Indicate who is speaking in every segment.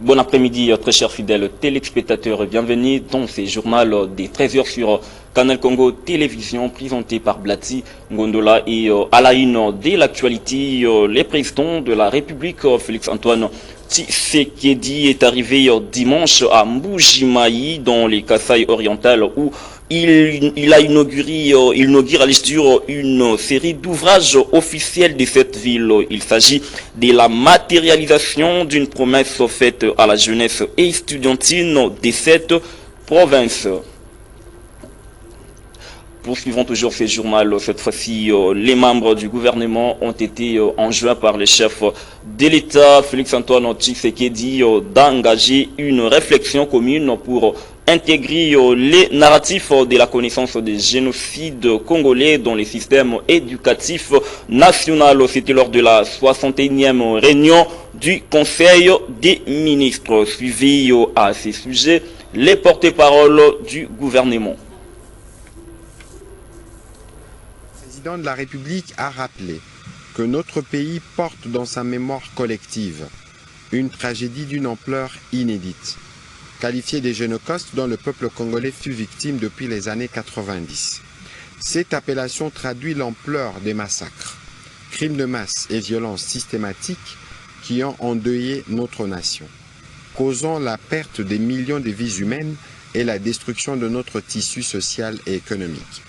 Speaker 1: Bon après-midi, très chers fidèles téléspectateurs, et bienvenue dans ce journal des 13h sur Canal Congo Télévision, présenté par Blati Ngondola. Et à la une de l'actualité, le président de la République, Félix-Antoine Tshisekedi, est arrivé dimanche à Mbujimayi, dans les Kasaï orientales, où il a inauguré à l'histoire une série d'ouvrages officiels de cette ville. Il s'agit de la matérialisation d'une promesse faite à la jeunesse estudiantine de cette province. Poursuivons toujours ce journal. Cette fois-ci, les membres du gouvernement ont été enjoints par le chef de l'État, Félix-Antoine Tshisekedi, d'engager une réflexion commune pour intégrer les narratifs de la connaissance des génocides congolais dans les systèmes éducatifs nationaux. C'était lors de la 61e réunion du Conseil des ministres. Suivi à ces sujets les porte-paroles du gouvernement.
Speaker 2: Le président de la République a rappelé que notre pays porte dans sa mémoire collective une tragédie d'une ampleur inédite, qualifiée des génocides dont le peuple congolais fut victime depuis les années 90. Cette appellation traduit l'ampleur des massacres, crimes de masse et violences systématiques qui ont endeuillé notre nation, causant la perte des millions de vies humaines et la destruction de notre tissu social et économique.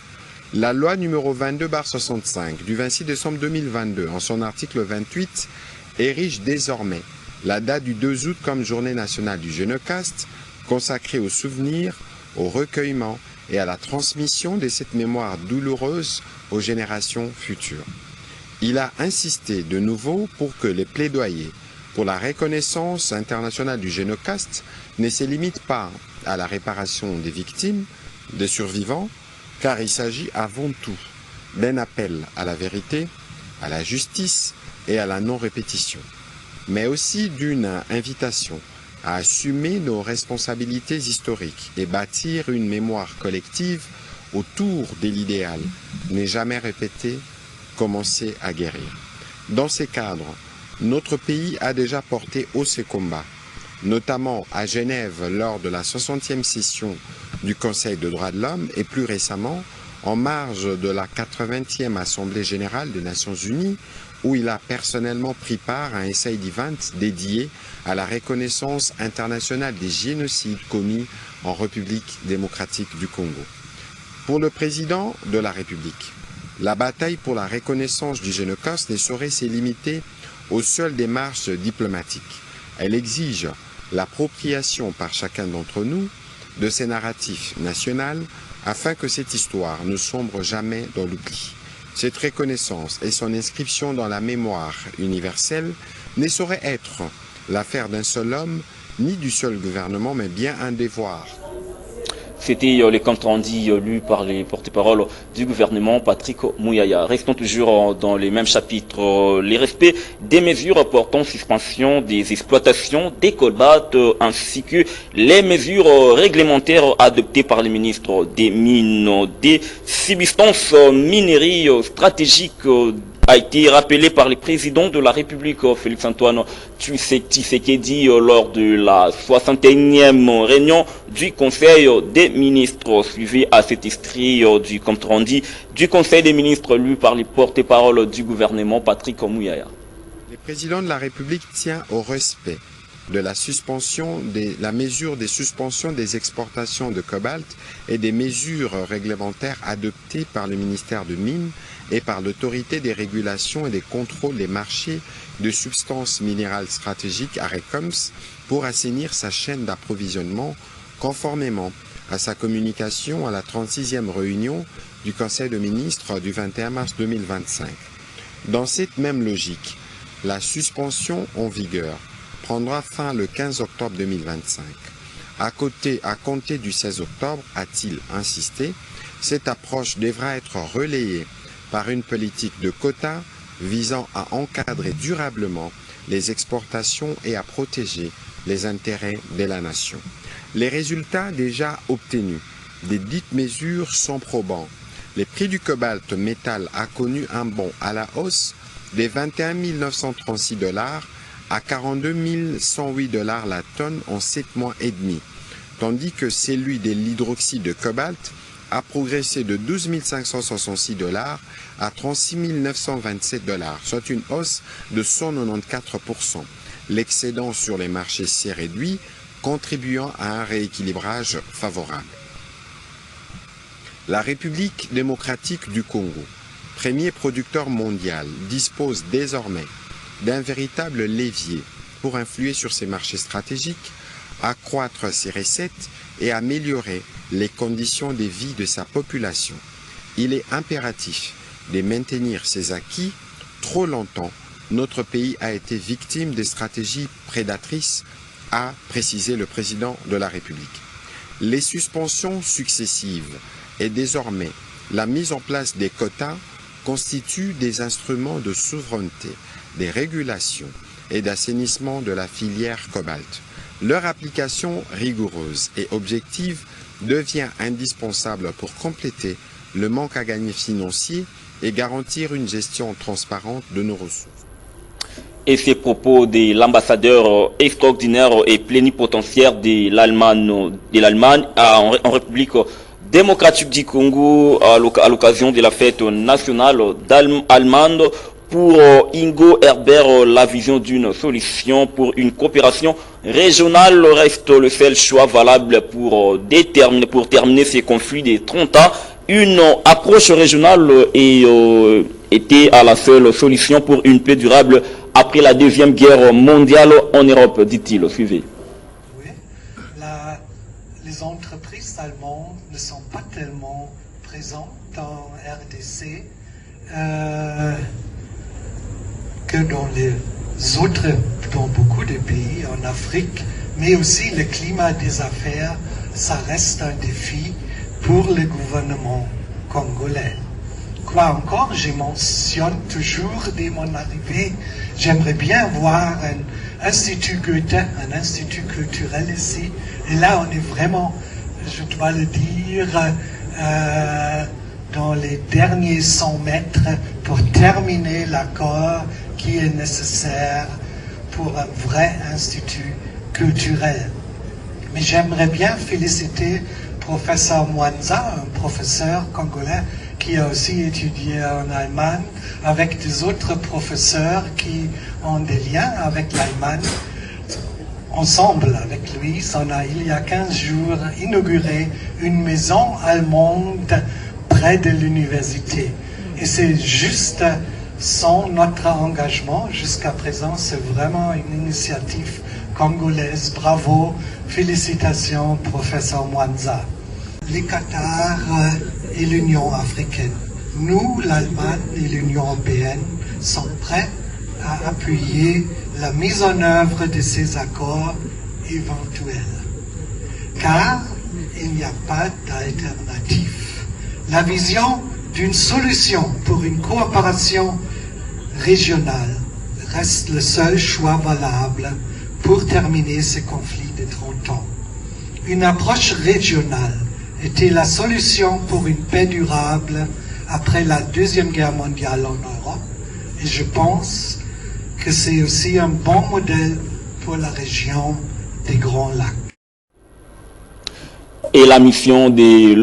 Speaker 2: La loi numéro 22/65 du 26 décembre 2022, en son article 28, érige désormais la date du 2 août comme journée nationale du génocide, consacrée au souvenir, au recueillement et à la transmission de cette mémoire douloureuse aux générations futures. Il a insisté de nouveau pour que les plaidoyers pour la reconnaissance internationale du génocide ne se limitent pas à la réparation des victimes, des survivants, car il s'agit avant tout d'un appel à la vérité, à la justice et à la non-répétition, mais aussi d'une invitation à assumer nos responsabilités historiques et bâtir une mémoire collective autour de l'idéal n'est jamais répété, commencer à guérir. Dans ces cadres, notre pays a déjà porté haut ses combats, notamment à Genève lors de la 60e session du Conseil des droits de l'homme et plus récemment en marge de la 80e Assemblée générale des Nations unies où il a personnellement pris part à un essai d'event dédié à la reconnaissance internationale des génocides commis en République démocratique du Congo. Pour le président de la République, la bataille pour la reconnaissance du génocide ne saurait se limiter aux seules démarches diplomatiques. Elle exige l'appropriation par chacun d'entre nous de ces narratifs nationaux afin que cette histoire ne sombre jamais dans l'oubli. Cette reconnaissance et son inscription dans la mémoire universelle ne saurait être l'affaire d'un seul homme ni du seul gouvernement, mais bien un devoir.
Speaker 1: C'était les comptes rendus lus par les porte-paroles du gouvernement, Patrick Mouyaya. Restons toujours dans les mêmes chapitres. Les respects des mesures portant suspension des exploitations des colbates ainsi que les mesures réglementaires adoptées par les ministres des Mines, des substances mineries stratégiques a été rappelé par le président de la République, Félix-Antoine Tshisekedi, lors de la 61e réunion du Conseil des ministres, suivi à cet esprit du compte rendu du Conseil des ministres lu par les porte-paroles du gouvernement, Patrick Mouyaya.
Speaker 2: Le président de la République tient au respect de la mesure des suspensions des exportations de cobalt et des mesures réglementaires adoptées par le ministère de Mines et par l'autorité des régulations et des contrôles des marchés de substances minérales stratégiques ARECOMS pour assainir sa chaîne d'approvisionnement conformément à sa communication à la 36e réunion du Conseil des ministres du 21 mars 2025. Dans cette même logique, la suspension en vigueur prendra fin le 15 octobre 2025. À compter du 16 octobre, a-t-il insisté, cette approche devra être relayée par une politique de quotas visant à encadrer durablement les exportations et à protéger les intérêts de la nation. Les résultats déjà obtenus des dites mesures sont probants. Le prix du cobalt métal a connu un bond à la hausse de 21 936 $ à 42 108 $ la tonne en 7 mois et demi, tandis que celui de l'hydroxyde de cobalt a progressé de 12 566 $ à 36 927 $, soit une hausse de 194%. L'excédent sur les marchés s'est réduit, contribuant à un rééquilibrage favorable. La République démocratique du Congo, premier producteur mondial, dispose désormais d'un véritable levier pour influer sur ses marchés stratégiques, accroître ses recettes et améliorer les conditions de vie de sa population. Il est impératif de maintenir ses acquis. Trop longtemps, notre pays a été victime des stratégies prédatrices, a précisé le président de la République. Les suspensions successives et désormais la mise en place des quotas constituent des instruments de souveraineté, des régulations et d'assainissement de la filière cobalt. Leur application rigoureuse et objective devient indispensable pour compléter le manque à gagner financier et garantir une gestion transparente de nos ressources.
Speaker 1: Et ces propos de l'ambassadeur extraordinaire et plénipotentiaire de l'Allemagne en République démocratique du Congo à l'occasion de la fête nationale allemande. Pour Ingo Herbert, la vision d'une solution pour une coopération régionale reste le seul choix valable pour terminer ces conflits de 30 ans. Une approche régionale était à la seule solution pour une paix durable après la Deuxième Guerre mondiale en Europe, dit-il. Suivez.
Speaker 3: Oui, les entreprises allemandes ne sont pas tellement présentes en RDC que dans dans beaucoup de pays en Afrique, mais aussi le climat des affaires, ça reste un défi pour le gouvernement congolais. Quoi encore, je mentionne toujours dès mon arrivée, j'aimerais bien voir un institut Goethe, un institut culturel ici. Et là, on est vraiment, je dois le dire, dans les derniers 100 mètres pour terminer l'accord qui est nécessaire pour un vrai institut culturel. Mais j'aimerais bien féliciter professeur Mwanza, un professeur congolais qui a aussi étudié en Allemagne, avec des autres professeurs qui ont des liens avec l'Allemagne. Ensemble avec lui, on a il y a 15 jours inauguré une maison allemande près de l'université. Et c'est juste sans notre engagement jusqu'à présent, c'est vraiment une initiative congolaise. Bravo, félicitations, professeur Mwanza. Les Qatar et l'Union africaine, nous, l'Allemagne et l'Union européenne, sont prêts à appuyer la mise en œuvre de ces accords éventuels. Car il n'y a pas d'alternative. La vision d'une solution pour une coopération régionale reste le seul choix valable pour terminer ce conflit de 30 ans. Une approche régionale était la solution pour une paix durable après la Deuxième Guerre mondiale en Europe, et je pense que c'est aussi un bon modèle pour la région des Grands Lacs.
Speaker 1: Et la mission de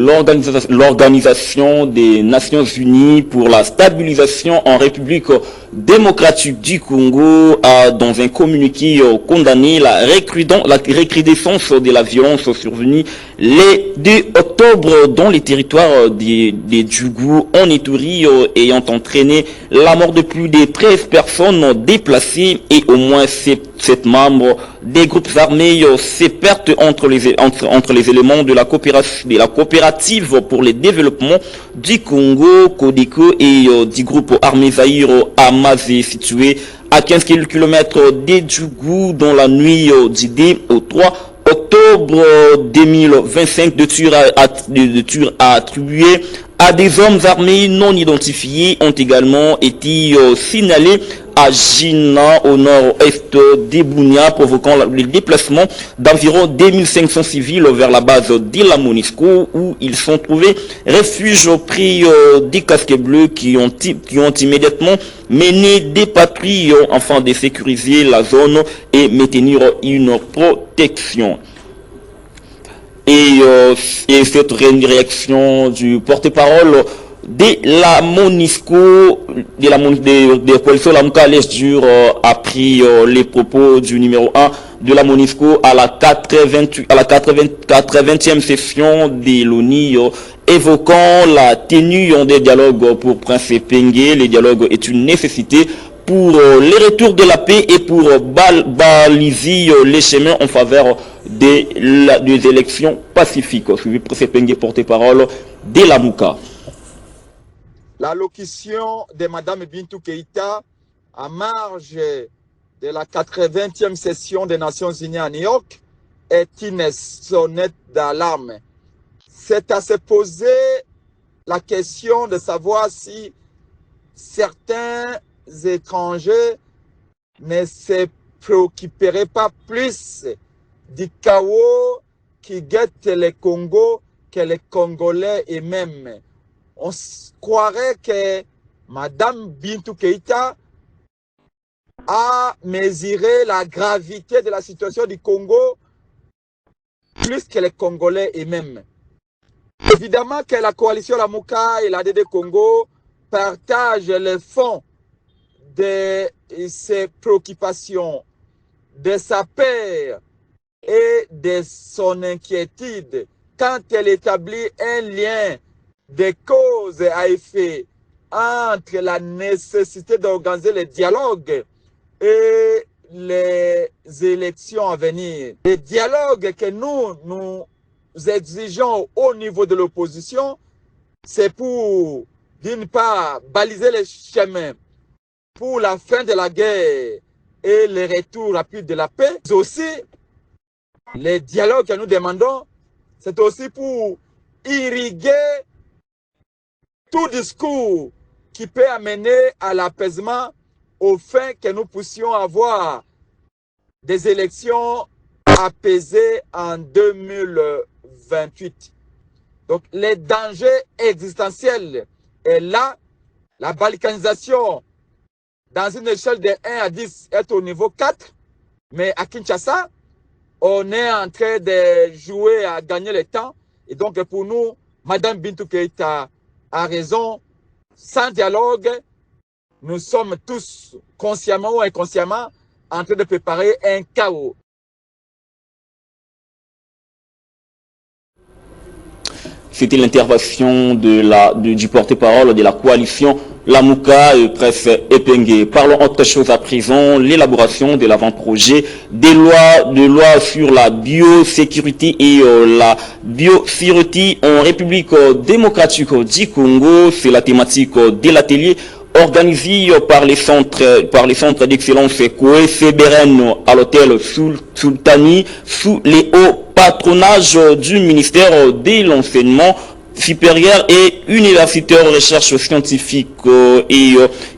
Speaker 1: l'Organisation des Nations Unies pour la stabilisation en République démocratique du Congo a, dans un communiqué, condamné la recrudescence de la violence survenue le 2 octobre dans les territoires des Djougou en Ituri, ayant entraîné la mort de plus de 13 personnes déplacées et au moins 7 membres des groupes armés. Ces pertes entre les éléments de la coopérative pour le développement du Congo, Codeco, et du groupe armé Zaïre Amazé, situé à 15 km de Djougou, dans la nuit du 2 au 3 octobre 2025, de tirs attribués à des hommes armés non identifiés ont également été signalés à Jina, au nord-est d'Ebounia, provoquant le déplacement d'environ 2500 civils vers la base de la MONUSCO, où ils sont trouvés refuge auprès des casques bleus qui ont immédiatement mené des patrouilles afin de sécuriser la zone et maintenir une protection. Et cette réaction du porte-parole de la MONUSCO, de coalition Lamuka Lesdur, a pris les propos du numéro 1 de la MONUSCO à la 80e session de l'ONU, évoquant la tenue des dialogues pour Prince Epenge. Le dialogue est une nécessité pour le retour de la paix et pour baliser les chemins en faveur des élections pacifiques. Suivi Prince Epenge, porte-parole de la Lamuka.
Speaker 4: L'allocution de Mme Bintou Keïta à marge de la 80e session des Nations Unies à New York est une sonnette d'alarme. C'est à se poser la question de savoir si certains étrangers ne se préoccuperaient pas plus du chaos qui guette le Congo que les Congolais eux-mêmes. On croirait que Mme Bintou Keïta a mesuré la gravité de la situation du Congo plus que les Congolais eux-mêmes. Évidemment que la coalition Lamuka et l'ADD Congo partagent le fond de ses préoccupations, de sa peur et de son inquiétude quand elle établit un lien de cause à effet entre la nécessité d'organiser le dialogue et les élections à venir. Le dialogue que nous exigeons au niveau de l'opposition, c'est pour, d'une part, baliser les chemins pour la fin de la guerre et le retour rapide de la paix. Mais aussi, les dialogues que nous demandons, c'est aussi pour irriguer tout discours qui peut amener à l'apaisement au fin que nous puissions avoir des élections apaisées en 2028. Donc, les dangers existentiels est là. La balkanisation, dans une échelle de 1 à 10, est au niveau 4. Mais à Kinshasa, on est en train de jouer à gagner le temps. Et donc, pour nous, Mme Bintou Keïta a raison. Sans dialogue, nous sommes tous, consciemment ou inconsciemment, en train de préparer un chaos.
Speaker 1: C'était l'intervention du porte-parole de la coalition Lamuka et Prince Epenge. Parlons autre chose à présent, l'élaboration de l'avant-projet des lois sur la biosécurité et la biosécurité en République démocratique du Congo. C'est la thématique de l'atelier organisé par les centres d'excellence Koué Seberen à l'hôtel Sultani sous les hauts patronage du ministère de l'enseignement supérieur et universitaire, recherche scientifique et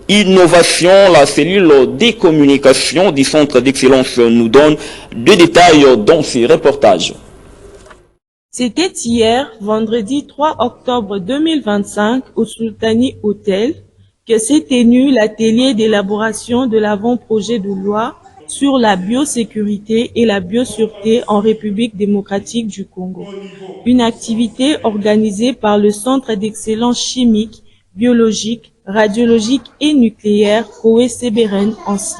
Speaker 1: innovation. La cellule des communications du centre d'excellence nous donne des détails dans ces reportages.
Speaker 5: C'était hier, vendredi 3 octobre 2025, au Sultani Hotel, que s'est tenu l'atelier d'élaboration de l'avant-projet de loi sur la biosécurité et la biosûreté en République démocratique du Congo. Une activité organisée par le Centre d'excellence chimique, biologique, radiologique et nucléaire Koué Seberen Ansi,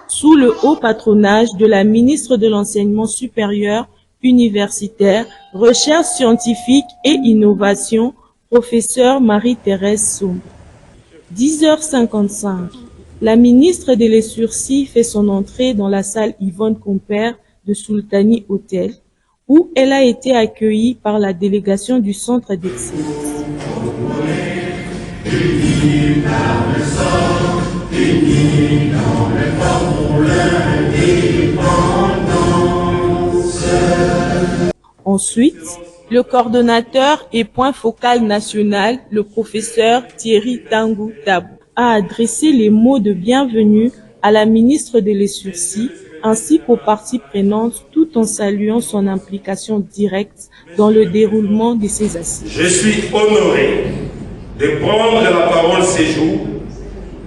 Speaker 5: sous le haut patronage de la ministre de l'Enseignement supérieur, universitaire, recherche scientifique et innovation, professeure Marie-Thérèse Soum. 10h55. La ministre de les Sursis fait son entrée dans la salle Yvonne Compère de Sultani Hotel, où elle a été accueillie par la délégation du Centre d'excellence. Ensuite, le coordonnateur et point focal national, le professeur Thierry Tangou Tabou, a adressé les mots de bienvenue à la ministre des Sursis ainsi qu'aux parties prenantes tout en saluant son implication directe dans le déroulement de ces assises.
Speaker 6: Je suis honoré de prendre la parole ce jour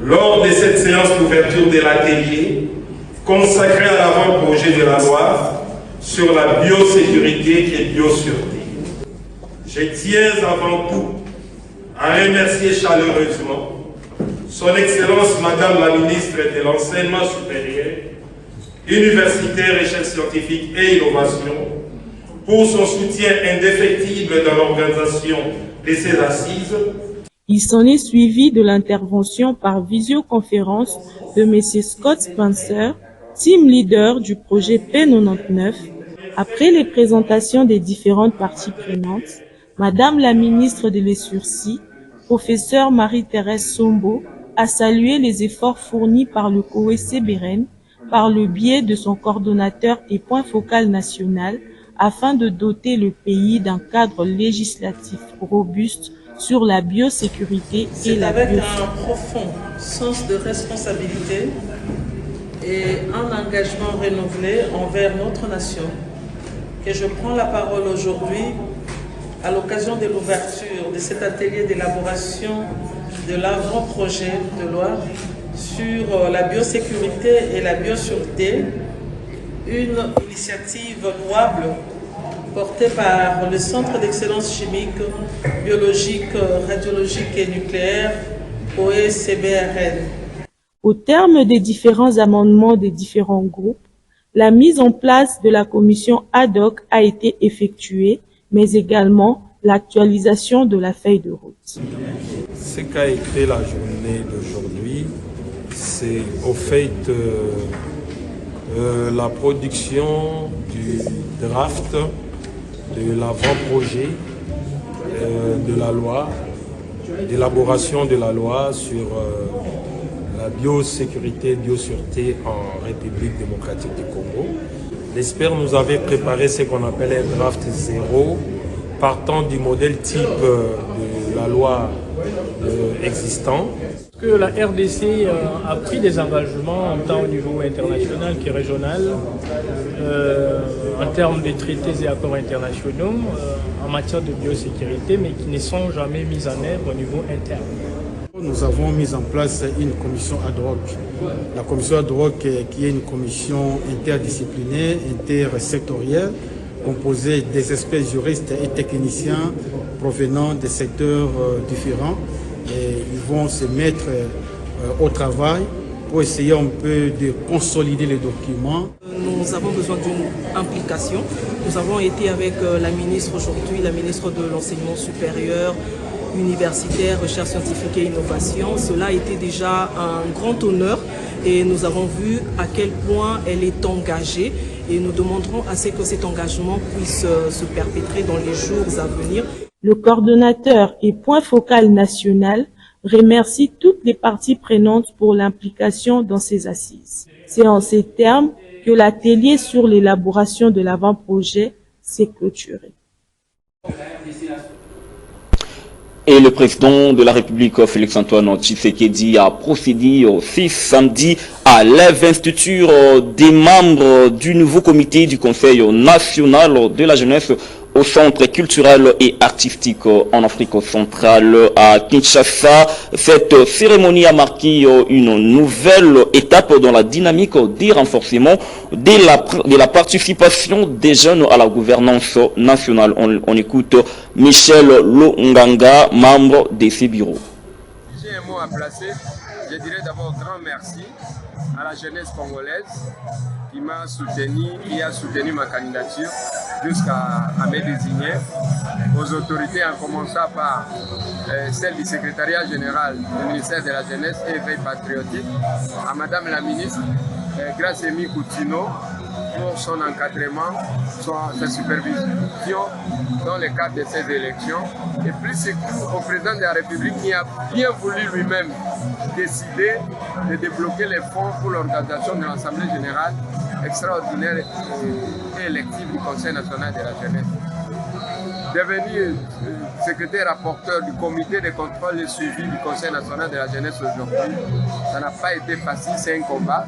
Speaker 6: lors de cette séance d'ouverture de l'atelier consacré à l'avant-projet de la loi sur la biosécurité et biosûreté. Je tiens avant tout à remercier chaleureusement Son Excellence Madame la Ministre de l'Enseignement supérieur, universitaire, recherche scientifique et innovation pour son soutien indéfectible dans l'organisation de ces assises.
Speaker 5: Il s'en est suivi de l'intervention par visioconférence de M. Scott Spencer, team leader du projet P99. Après les présentations des différentes parties prenantes, Madame la ministre des Sursis, professeure Marie-Thérèse Sombo, a salué les efforts fournis par le COEC Beren par le biais de son coordonnateur et point focal national afin de doter le pays d'un cadre législatif robuste sur la biosécurité et la
Speaker 7: biossûreté. C'est avec
Speaker 5: biosécurité.
Speaker 7: un profond sens de responsabilité et un engagement renouvelé envers notre nation que je prends la parole aujourd'hui à l'occasion de l'ouverture de cet atelier d'élaboration de l'avant-projet de loi sur la biosécurité et la biosûreté, une initiative louable portée par le Centre d'excellence chimique, biologique, radiologique et nucléaire, COE-CBRN.
Speaker 5: Au terme des différents amendements des différents groupes, la mise en place de la commission ad hoc a été effectuée, mais également l'actualisation de la feuille de route.
Speaker 6: Ce qu'a été la journée d'aujourd'hui, c'est au fait la production du draft de l'avant-projet de la loi, d'élaboration de la loi sur la biosécurité et biosûreté en République démocratique du Congo. L'expert nous avait préparé ce qu'on appelle un draft 0, partant du modèle type de la loi existant.
Speaker 8: Que la RDC a pris des engagements tant au niveau international que régional en termes de traités et accords internationaux en matière de biosécurité, mais qui ne sont jamais mis en œuvre au niveau interne.
Speaker 9: Nous avons mis en place une commission ad hoc. La commission ad hoc qui est une commission interdisciplinaire, intersectorielle, composée des experts juristes et techniciens provenant des secteurs différents. Et ils vont se mettre au travail pour essayer un peu de consolider les documents.
Speaker 7: Nous avons besoin d'une implication. Nous avons été avec la ministre aujourd'hui, la ministre de l'Enseignement supérieur, universitaire, recherche scientifique et innovation. Cela a été déjà un grand honneur et nous avons vu à quel point elle est engagée et nous demanderons à ce que cet engagement puisse se perpétrer dans les jours à venir.
Speaker 5: Le coordonnateur et point focal national remercie toutes les parties prenantes pour l'implication dans ces assises. C'est en ces termes que l'atelier sur l'élaboration de l'avant-projet s'est clôturé.
Speaker 1: Et le président de la République, Félix-Antoine Tshisekedi, a procédé aussi samedi à l'investiture des membres du nouveau comité du Conseil national de la jeunesse au Centre culturel et artistique en Afrique centrale à Kinshasa. Cette cérémonie a marqué une nouvelle étape dans la dynamique des renforcements de la participation des jeunes à la gouvernance nationale. On écoute Michel Longanga, membre de ces bureaux.
Speaker 10: J'ai un mot à placer. Je dirais d'abord grand merci à la jeunesse congolaise qui m'a soutenu, qui a soutenu ma candidature jusqu'à me désigner, aux autorités en commençant par celle du secrétariat général du ministère de la Jeunesse et Veille patriotique, à Madame la ministre Gracemi Coutinho pour son encadrement, sa supervision dans le cadre de ces élections, et plus surtout au président de la République qui a bien voulu lui-même décider de débloquer les fonds pour l'organisation de l'Assemblée générale extraordinaire et élective du Conseil national de la jeunesse. devenir secrétaire rapporteur du comité de contrôle et suivi du Conseil national de la jeunesse aujourd'hui, ça n'a pas été facile, c'est un combat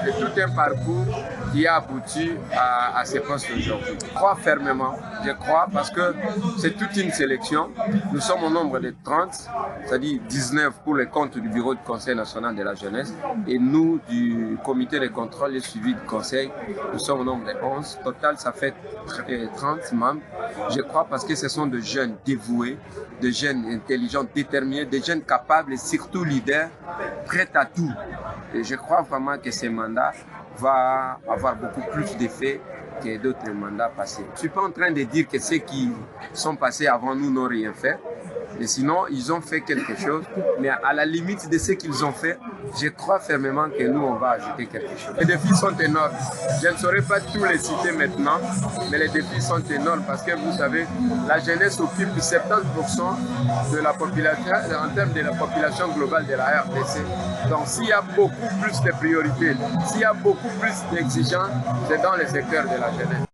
Speaker 10: et tout un parcours qui a abouti à ces postes aujourd'hui. Je crois fermement, je crois, parce que c'est toute une sélection. Nous sommes au nombre de 30, c'est-à-dire 19 pour les comptes du bureau du Conseil national de la jeunesse et nous, du comité de contrôle et suivi du Conseil, nous sommes au nombre de 11. Total, ça fait 30 membres. Je crois parce que ce sont de jeunes dévoués, de jeunes intelligents, déterminés, de jeunes capables et surtout leaders, prêts à tout. Et je crois vraiment que ce mandat va avoir beaucoup plus d'effets que d'autres mandats passés. Je ne suis pas en train de dire que ceux qui sont passés avant nous n'ont rien fait. Et sinon, ils ont fait quelque chose. Mais à la limite de ce qu'ils ont fait, je crois fermement que nous, on va ajouter quelque chose. Les défis sont énormes. Je ne saurais pas tous les citer maintenant, mais les défis sont énormes parce que vous savez, la jeunesse occupe 70% de la population, en termes de la population globale de la RDC. Donc s'il y a beaucoup plus de priorités, s'il y a beaucoup plus d'exigences, c'est dans le secteur de la jeunesse.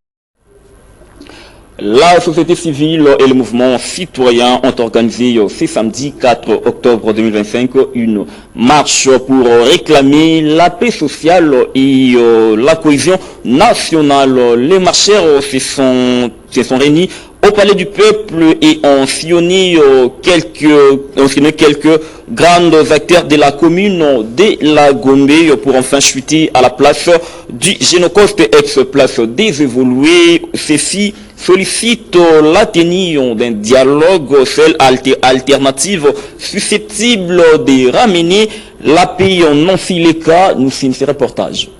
Speaker 1: La société civile et le mouvement citoyen ont organisé ce samedi 4 octobre 2025 une marche pour réclamer la paix sociale et la cohésion nationale. Les marcheurs se sont réunis au Palais du Peuple et ont sillonné quelques grands acteurs de la commune de la Gombe pour enfin chuter à la place du Génocoste, ex-place des évolués. Ceci sollicite la tenue d'un dialogue seul alternative susceptible de ramener la paix non si les cas. Nous signons ce reportage.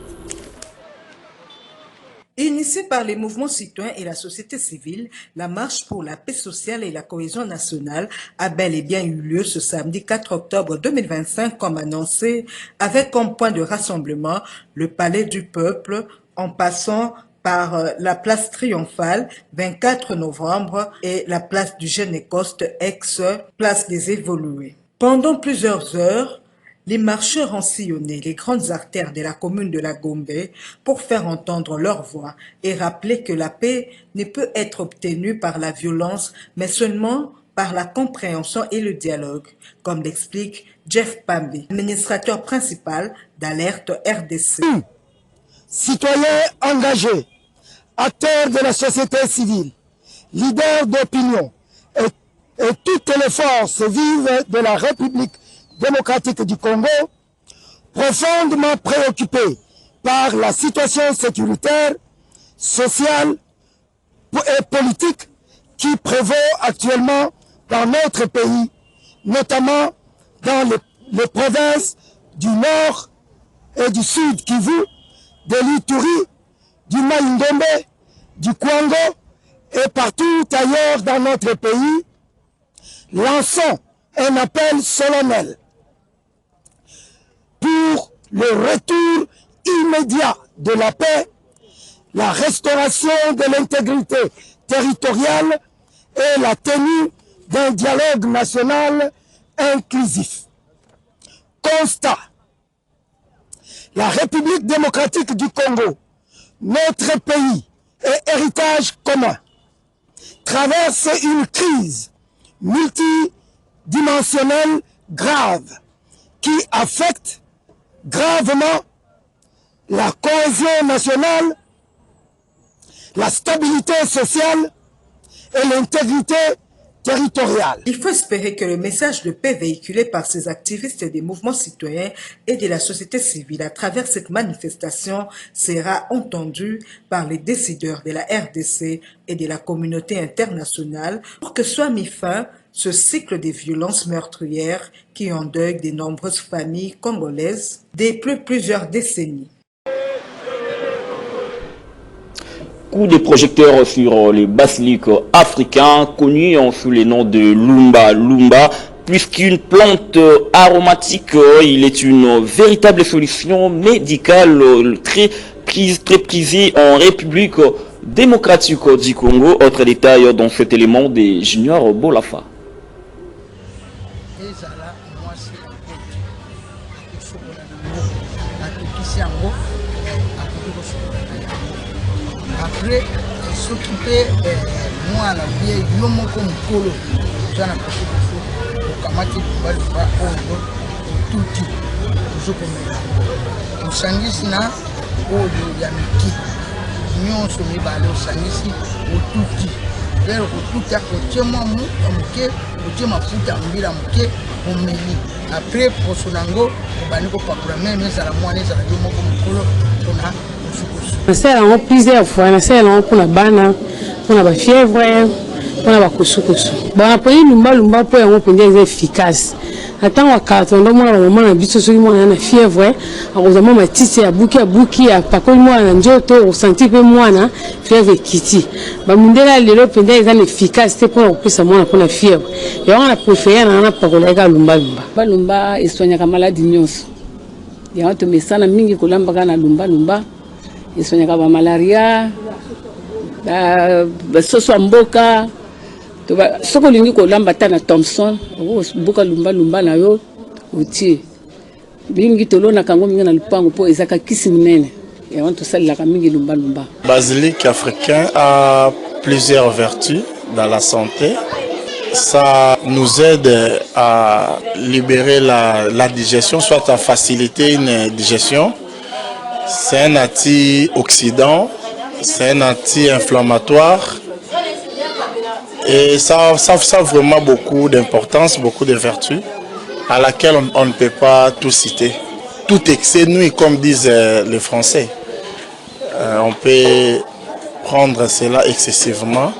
Speaker 11: Initiée par les mouvements citoyens et la société civile, la marche pour la paix sociale et la cohésion nationale a bel et bien eu lieu ce samedi 4 octobre 2025 comme annoncé, avec comme point de rassemblement le Palais du Peuple en passant par la place Triomphale, 24 novembre, et la place du Génocoste, ex-place des évolués. Pendant plusieurs heures, les marcheurs ont sillonné les grandes artères de la commune de la Gombe pour faire entendre leur voix et rappeler que la paix ne peut être obtenue par la violence, mais seulement par la compréhension et le dialogue, comme l'explique Jeff Pambi, administrateur principal d'Alerte RDC.
Speaker 12: Citoyens engagés, acteurs de la société civile, leaders d'opinion et toutes les forces vives de la République démocratique du Congo, profondément préoccupés par la situation sécuritaire, sociale et politique qui prévaut actuellement dans notre pays, notamment dans les provinces du Nord et du Sud Kivu, de l'Ituri, du Maïndombe, du Kwango et partout ailleurs dans notre pays, lançons un appel solennel pour le retour immédiat de la paix, la restauration de l'intégrité territoriale et la tenue d'un dialogue national inclusif. Constat: la République démocratique du Congo, notre pays et héritage commun, traverse une crise multidimensionnelle grave qui affecte gravement la cohésion nationale, la stabilité sociale et l'intégrité territoriale.
Speaker 11: Il faut espérer que le message de paix véhiculé par ces activistes des mouvements citoyens et de la société civile à travers cette manifestation sera entendu par les décideurs de la RDC et de la communauté internationale pour que soit mis fin ce cycle de violences meurtrières qui endeuille de nombreuses familles congolaises depuis plusieurs décennies.
Speaker 1: Coup de projecteur sur les basiliques africains connus sous le nom de Lumba. Lumba, plus qu'une plante aromatique, il est une véritable solution médicale très prisée en République démocratique du Congo. Autre détail dans cet élément de Junior Bolafa.
Speaker 13: Après, s'occuper mwana vie yo moko mukolo zana kusukusu ukamati lumba oyo tuti kusukumela usangisi na oyo ya miki nyonso mibale usangisi otuti lero kututa kotiema mu amuke kotiema futa mbila muke omeli après posonango obani ko pakula meme sala mwana sala yo moko mukolo tona kusukusu
Speaker 14: nasela ngo plusieurs fois nasela ngo pour na bana pour na ba fièvre pour na ba kusukusu ba poni lumba po yango penza efficace atanga wakati ndo mwana wa mama na biso soki mwana na fièvre akozama matiti ya buki ya pakoli mwana na njoto ressentir pe mwana fièvre kiti ba mundela lelo penza eza efficace te pour kopesa mwana pour na fièvre yango na préférer na pakola ka lumba esonyaka maladie nyonso yango to mesana mingi kolamba na lumba esonyaka ba malaria ba soso mboka soko lingi kolamba ta na Thompson buka lumba na yo uti bingi tolona kango mingi na lupango po ezaka kisi munene et on to salaka mingi lumba.
Speaker 15: Basilic africain a plusieurs vertus dans la santé. Ça nous aide à libérer la digestion, soit à faciliter une digestion. C'est un antioxydant, c'est un anti-inflammatoire. Et ça a vraiment beaucoup d'importance, beaucoup de vertus, à laquelle on ne peut pas tout citer. Tout excès nuit, comme disent les Français. On peut prendre cela excessivement.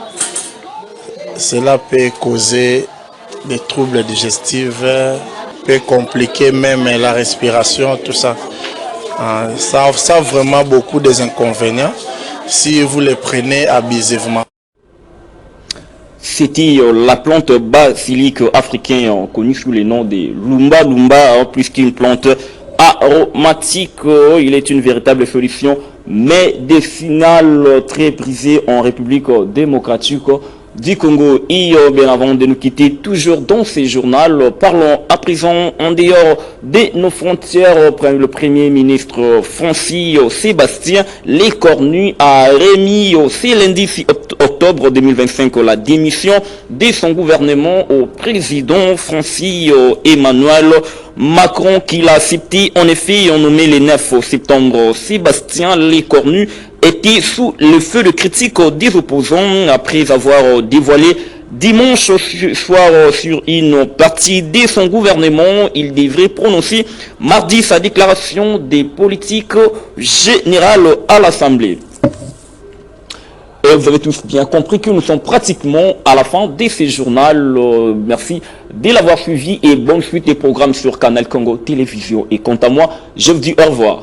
Speaker 15: Cela peut causer des troubles digestifs, peut compliquer même la respiration, tout ça. Ça a vraiment beaucoup d'inconvénients si vous les prenez abusivement.
Speaker 1: C'était la plante basilic africain connue sous le nom de lumba, plus qu'une plante aromatique. Il est une véritable solution médicinale très prisée en République démocratique du Congo. Et bien avant de nous quitter, toujours dans ce journal, parlons à présent en dehors de nos frontières. Le Premier ministre Francis Sébastien Lecornu a remis ce lundi 6 octobre 2025 la démission de son gouvernement au président Francis Emmanuel Macron, qui l'a accepté. En effet, on nommé le 9 septembre, Sébastien Lecornu était sous le feu de critique des opposants après avoir dévoilé dimanche soir sur une partie de son gouvernement. Il devrait prononcer mardi sa déclaration de politique générale à l'Assemblée. Et vous avez tous bien compris que nous sommes pratiquement à la fin de ce journal. Merci de l'avoir suivi et bonne suite des programmes sur Canal Congo Télévision. Et quant à moi, je vous dis au revoir.